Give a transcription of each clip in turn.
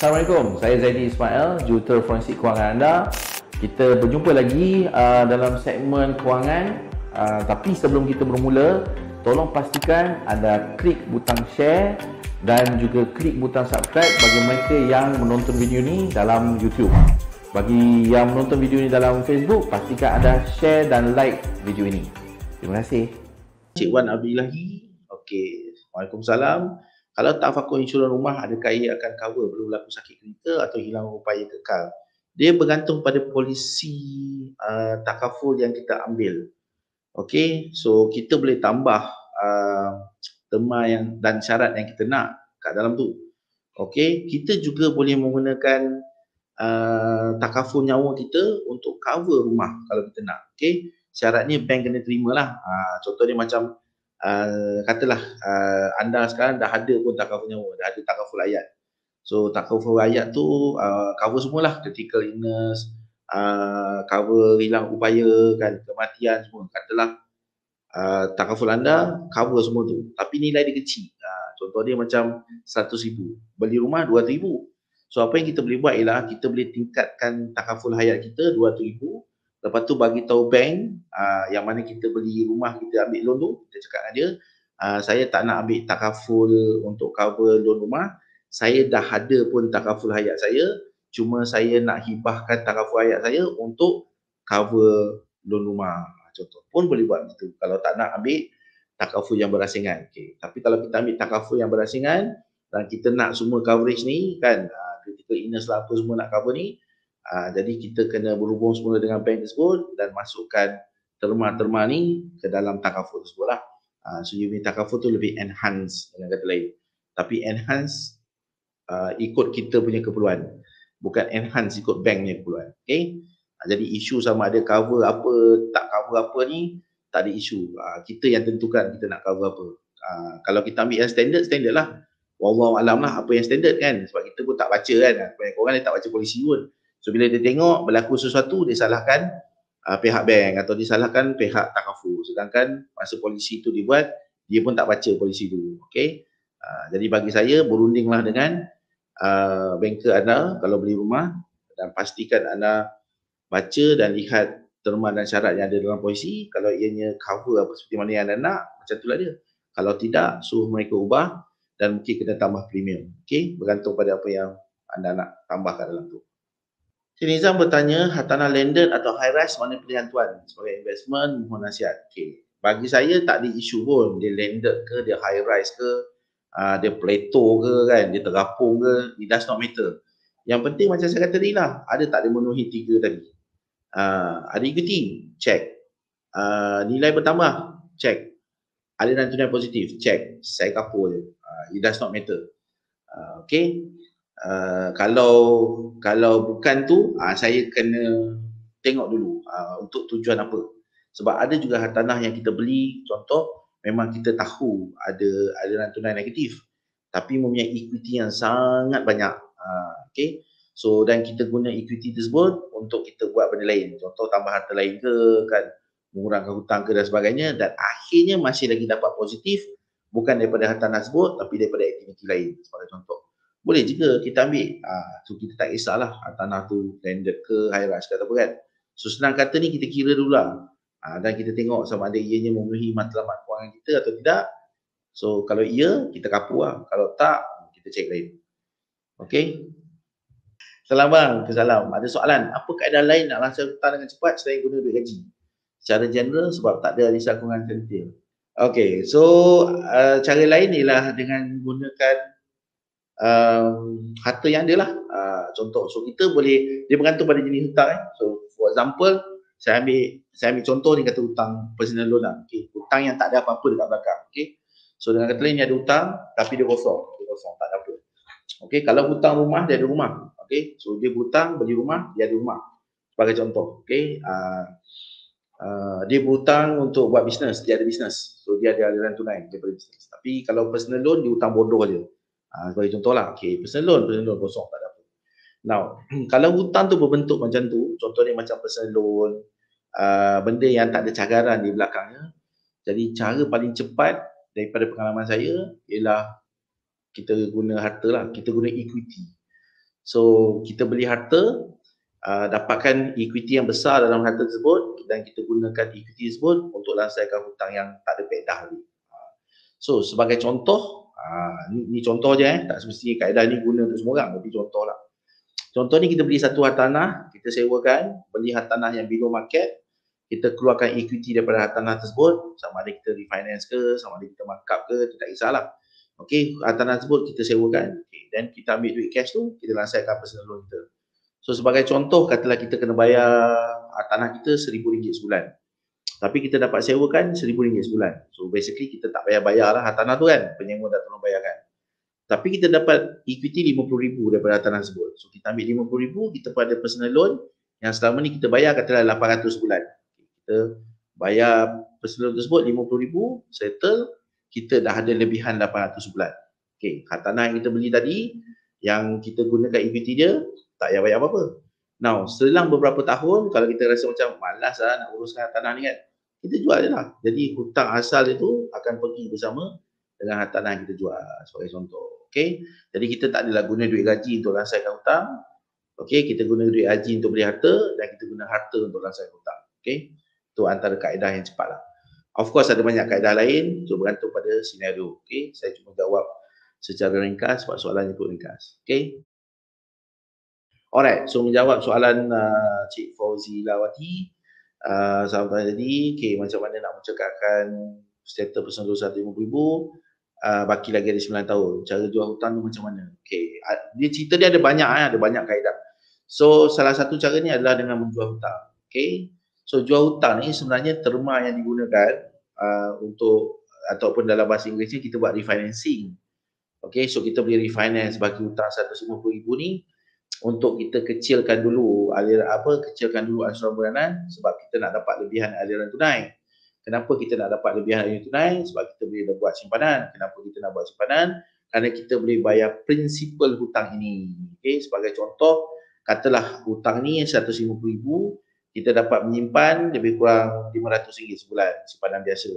Assalamualaikum, saya Zaidi Ismail, Juruter Forensik Kewangan anda. Kita berjumpa lagi dalam segmen kewangan. Tapi sebelum kita bermula, tolong pastikan anda klik butang share dan juga klik butang subscribe bagi mereka yang menonton video ni dalam YouTube. Bagi yang menonton video ni dalam Facebook, pastikan anda share dan like video ini. Terima kasih. Cik Wan Abdillahi. Okey, Waalaikumsalam. Kalau tak fakul insurans rumah, adakah ia akan cover perlu berlaku sakit klinikal atau hilang upaya kekal? Dia bergantung pada polisi takaful yang kita ambil. Okey, so kita boleh tambah terma yang dan syarat yang kita nak kat dalam tu. Okey, kita juga boleh menggunakan takaful nyawa kita untuk cover rumah kalau kita nak. Okey, syaratnya bank kena terima lah. Contoh dia macam katalah anda sekarang dah ada pun takaful nyawa, dah ada takaful hayat. So takaful hayat tu cover semualah, critical illness, cover hilang upaya kan, kematian semua. Katalah takaful anda cover semua tu, tapi nilai dia kecil. Contoh dia macam 100,000, beli rumah 200,000. So apa yang kita boleh buat ialah kita boleh tingkatkan takaful hayat kita 200,000. Lepas tu bagi tahu bank yang mana kita beli rumah, kita ambil loan tu, kita cakap dengan dia, saya tak nak ambil takaful untuk cover loan rumah, saya dah ada pun takaful hayat saya, cuma saya nak hibahkan takaful hayat saya untuk cover loan rumah. Contoh pun boleh buat gitu kalau tak nak ambil takaful yang berasingan. Okay. Tapi kalau kita ambil takaful yang berasingan dan kita nak semua coverage ni kan, critical illness lah apa semua nak cover ni, jadi kita kena berhubung semula dengan bank tersebut dan masukkan terma-terma ni ke dalam takaful tersebut lah. So you punya takaful tu lebih enhance dengan kata lain. Tapi enhance ikut kita punya keperluan, bukan enhance ikut bank punya keperluan. Okay? Jadi isu sama ada cover apa, tak cover apa ni, tak ada isu. Kita yang tentukan kita nak cover apa. Kalau kita ambil yang standard, standard lah. Wallahualam lah apa yang standard kan. Sebab kita pun tak baca kan. Banyak orang dia tak baca polisi pun. So bila dia tengok berlaku sesuatu, dia salahkan pihak bank atau disalahkan pihak takaful. Sedangkan masa polisi tu dibuat, dia pun tak baca polisi tu. Okay? Jadi bagi saya, berundinglah dengan banker anda kalau beli rumah dan pastikan anda baca dan lihat terma dan syarat yang ada dalam polisi. Kalau ianya cover apa seperti mana yang anda nak, macam itulah dia. Kalau tidak, suruh mereka ubah dan mungkin kena tambah premium. Okay? Bergantung pada apa yang anda nak tambahkan dalam tu. Cik Nizam bertanya, hartanah landed atau high rise mana pilihan tuan? Sebagai investment, mohon nasihat. Okay. Bagi saya tak ada isu pun. Dia landed ke, dia high rise ke, dia plateau ke kan, dia terapung ke, it does not matter. Yang penting macam saya kata tadi lah, ada tak dia memenuhi 3 tadi. Ada equity, check. Nilai bertambah, check. Aliran tunai positif, check. Saya kapur je. It does not matter. Okay. Kalau bukan tu, saya kena tengok dulu untuk tujuan apa. Sebab ada juga hartanah yang kita beli, contoh memang kita tahu ada aliran tunai negatif, tapi mempunyai equity yang sangat banyak. Okay. So dan kita guna equity tersebut untuk kita buat benda lain, contoh tambah harta lain ke kan, mengurangkan hutang ke dan sebagainya, dan akhirnya masih lagi dapat positif bukan daripada hartanah tersebut tapi daripada aktiviti lain. Sebagai contoh, boleh juga kita ambil, so kita tak kisahlah hartanah tu landed ke high rise ke apa kan. So senang kata ni kita kira dulu lah, dan kita tengok sama ada ianya memenuhi matlamat kewangan kita atau tidak. So kalau iya, kita kapur lah, kalau tak, kita cek lain. Okay. Salam bang, salam. Ada soalan, apa kaedah lain nak langsung hutang dengan cepat selain guna duit gaji? Secara general sebab tak ada risau kewangan detail. Okay, so cara lain ialah dengan gunakan harta yang ada lah. Contoh, so kita boleh, dia bergantung pada jenis hutang. So for example, saya ambil contoh ni, kata hutang personal loan lah. Okay, hutang yang tak ada apa-apa dekat belakang. Okay, so dengan kata lain, dia ada hutang tapi dia kosong, tak ada apa. Okay, kalau hutang rumah, dia ada rumah. Okay, so dia berhutang beli rumah, dia ada rumah. Sebagai contoh, okay, dia berhutang untuk buat bisnes, dia ada bisnes. So dia ada aliran tunai daripada bisnes. Tapi kalau personal loan, dia hutang bodoh je. Sebagai contoh lah, okay, personal loan kosong, tak ada apa. Now, kalau hutang tu berbentuk macam tu, contoh dia macam personal loan, benda yang tak ada cagaran di belakangnya. Jadi cara paling cepat daripada pengalaman saya ialah kita guna harta lah, kita guna equity. So kita beli harta, dapatkan equity yang besar dalam harta tersebut dan kita gunakan equity tersebut untuk lansaikan hutang yang tak ada faedah lagi. So sebagai contoh, ni contoh je tak semesti kaedah ni guna untuk semua orang, tapi contoh lah. Contoh ni kita beli satu hartanah, kita sewakan, beli hartanah yang below market, kita keluarkan equity daripada hartanah tersebut, sama ada kita refinance ke, sama ada kita markup ke, tak kisahlah. Okey, hartanah tersebut kita sewakan, dan kita ambil duit cash tu, kita lansaikan personal loan kita. So sebagai contoh, katalah kita kena bayar hartanah kita RM1,000 sebulan. Tapi kita dapat sewakan RM1,000 sebulan. So basically kita tak bayar-bayar lah hartanah tu kan, penyewa dah tolong bayarkan. Tapi kita dapat equity RM50,000 daripada hartanah tersebut. So kita ambil RM50,000, kita pada personal loan yang selama ni kita bayar katalah RM800 sebulan. Kita bayar personal loan tersebut RM50,000, settle, kita dah ada lebihan RM800 sebulan. Okay, hartanah yang kita beli tadi, yang kita gunakan equity dia, tak payah bayar apa-apa. Now, selang beberapa tahun, kalau kita rasa macam malas lah nak uruskan hartanah ni kan, kita jual je lah. Jadi hutang asal itu akan pergi bersama dengan hartanah yang kita jual sebagai contoh. Okay, jadi kita tak adalah guna duit gaji untuk lansaikan hutang. Okay, kita guna duit gaji untuk beli harta dan kita guna harta untuk lansaikan hutang. Okay, itu antara kaedah yang cepat lah. Of course ada banyak kaedah lain, so bergantung pada senario. Okay, saya cuma jawab secara ringkas sebab soalan itu ringkas. Okay. Alright, so menjawab soalan Cik Fauzi Lawati, sahabat tadi, okay, macam mana nak mencekakkan settle personal loan RM150,000, baki lagi ada 9 tahun. Cara jual hutang tu macam mana? Okay, dia cerita dia ada banyak kaedah. So salah satu caranya adalah dengan menjual hutang. Okay, so jual hutang ni sebenarnya terma yang digunakan untuk, ataupun dalam bahasa Inggerisnya kita buat refinancing. Okay, so kita boleh refinance bagi hutang RM150,000 ni untuk kita kecilkan dulu kecilkan dulu ansuran bulanan sebab kita nak dapat lebihan aliran tunai. Kenapa kita nak dapat lebihan aliran tunai? Sebab kita boleh buat simpanan. Kenapa kita nak buat simpanan? Kerana kita boleh bayar prinsipal hutang ini. Okey, sebagai contoh, katalah hutang ni RM150,000, kita dapat menyimpan lebih kurang RM500 sebulan simpanan biasa.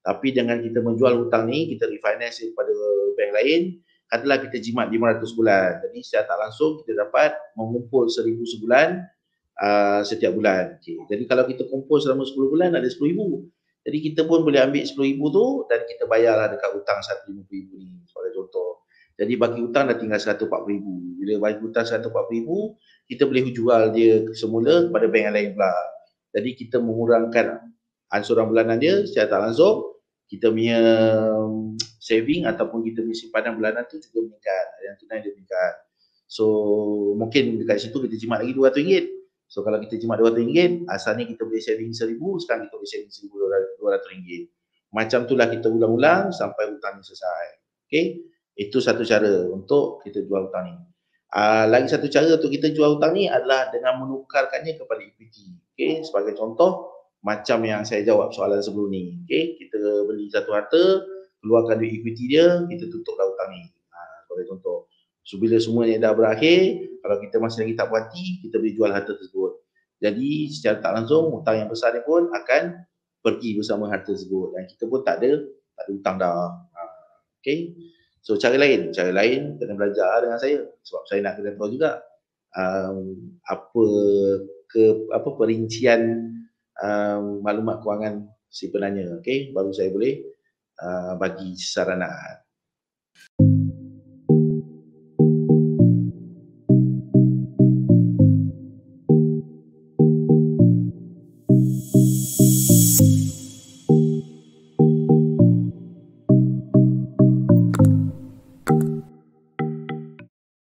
Tapi dengan kita menjual hutang ni, kita refinance kepada bank lain, katalah kita jimat 500 bulan. Jadi secara tak langsung kita dapat mengumpul 1,000 sebulan setiap bulan. Okay. Jadi kalau kita kumpul selama 10 bulan ada 10,000. Jadi kita pun boleh ambil 10,000 tu dan kita bayarlah dekat hutang RM150,000 ni sebagai contoh. Jadi bagi hutang dah tinggal RM140,000. Bila bagi hutang RM140,000, kita boleh jual dia semula kepada bank yang lain pula. Jadi kita mengurangkan ansuran bulanan dia secara tak langsung, kita punya saving ataupun kita punya simpanan bulanan tu juga meningkat, yang tunai dia meningkat. So mungkin dekat situ kita jimat lagi RM200. So kalau kita jimat RM200, asalnya kita boleh saving RM1,000, sekarang kita boleh saving RM1,200. Macam itulah kita ulang-ulang sampai hutang ni selesai. Okay, itu satu cara untuk kita jual hutang ni. Lagi satu cara untuk kita jual hutang ni adalah dengan menukarkannya kepada equity. Okay, sebagai contoh, macam yang saya jawab soalan sebelum ni. Okay, kita beli satu harta, keluarkan duit equity dia, kita tutuplah hutang ni. Sebagai contoh. So bila semuanya dah berakhir, kalau kita masih lagi tak puas hati, kita boleh jual harta tersebut. Jadi secara tak langsung, hutang yang besar ni pun akan pergi bersama harta tersebut. Dan kita pun tak ada hutang dah. Okay, so cara lain kena belajar dengan saya. Sebab saya nak kena tahu juga apa perincian maklumat kewangan si penanya. Okay, baru saya boleh bagi saranan.